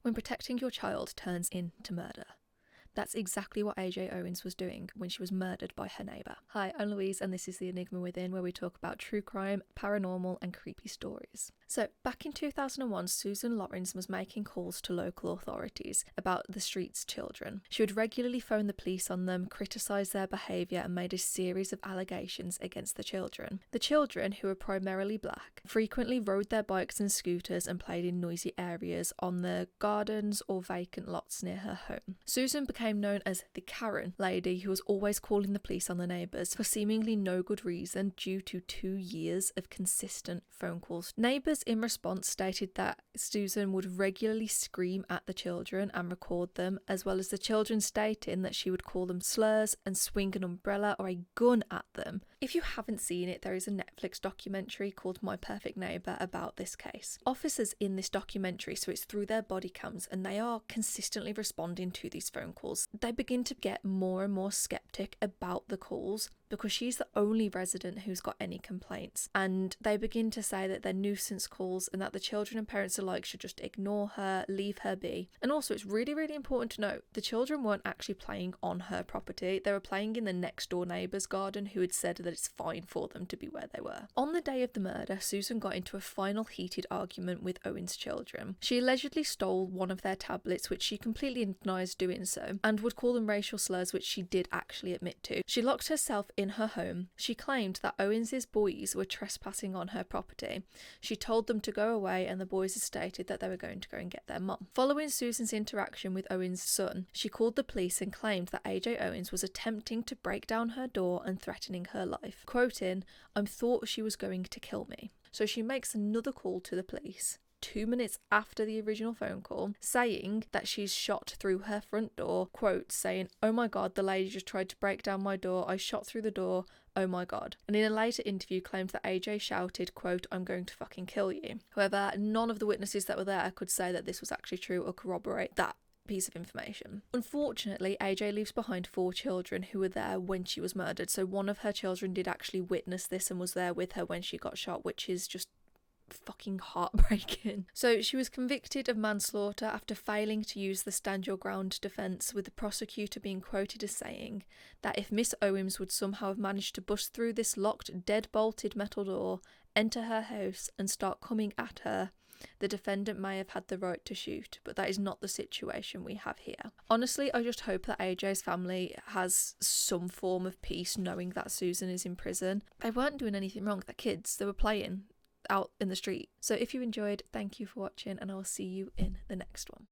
when protecting your child turns into murder. That's exactly what AJ Owens was doing when she was murdered by her neighbour. Hi, I'm Louise and this is The Enigma Within, where we talk about true crime, paranormal and creepy stories. So, back in 2001, Susan Lawrence was making calls to local authorities about the street's children. She would regularly phone the police on them, criticise their behaviour and made a series of allegations against the children. The children, who were primarily black, frequently rode their bikes and scooters and played in noisy areas on the gardens or vacant lots near her home. Susan became known as the Karen lady, who was always calling the police on the neighbours for seemingly no good reason due to 2 years of consistent phone calls. Neighbours in response stated that Susan would regularly scream at the children and record them, as well as the children stating that she would call them slurs and swing an umbrella or a gun at them. If you haven't seen it, there is a Netflix documentary called My Perfect Neighbour about this case. Officers in this documentary, so it's through their body cams, and they are consistently responding to these phone calls. They begin to get more and more skeptic about the calls because she's the only resident who's got any complaints, and they begin to say that they're nuisance calls and that the children and parents alike should just ignore her, leave her be. And also, it's really, really important to note, the children weren't actually playing on her property. They were playing in the next door neighbour's garden, who had said that it's fine for them to be where they were. On the day of the murder, Susan got into a final heated argument with Owen's children. She allegedly stole one of their tablets, which she completely denies doing so, and would call them racial slurs, which she did actually admit to. She locked herself in her home. She claimed that Owens's boys were trespassing on her property. She told them to go away, and the boys had stated that they were going to go and get their mum. Following Susan's interaction with Owen's son, she called the police and claimed that AJ Owens was attempting to break down her door and threatening her life. Quoting, "I thought she was going to kill me." So she makes another call to the police 2 minutes after the original phone call, saying that she's shot through her front door, quote, saying, "Oh my god, the lady just tried to break down my door, I shot through the door, oh my god." And in a later interview claimed that AJ shouted, quote, "I'm going to fucking kill you." However, none of the witnesses that were there could say that this was actually true or corroborate that piece of information. Unfortunately, AJ leaves behind 4 children who were there when she was murdered, so one of her children did actually witness this and was there with her when she got shot, which is just fucking heartbreaking. So she was convicted of manslaughter after failing to use the stand your ground defence, with the prosecutor being quoted as saying that if Miss Owens would somehow have managed to bust through this locked, dead-bolted metal door, enter her house and start coming at her, the defendant may have had the right to shoot, but that is not the situation we have here. Honestly, I just hope that AJ's family has some form of peace knowing that Susan is in prison. They weren't doing anything wrong, they're kids, they were playing out in the street. So if you enjoyed, thank you for watching, and I will see you in the next one.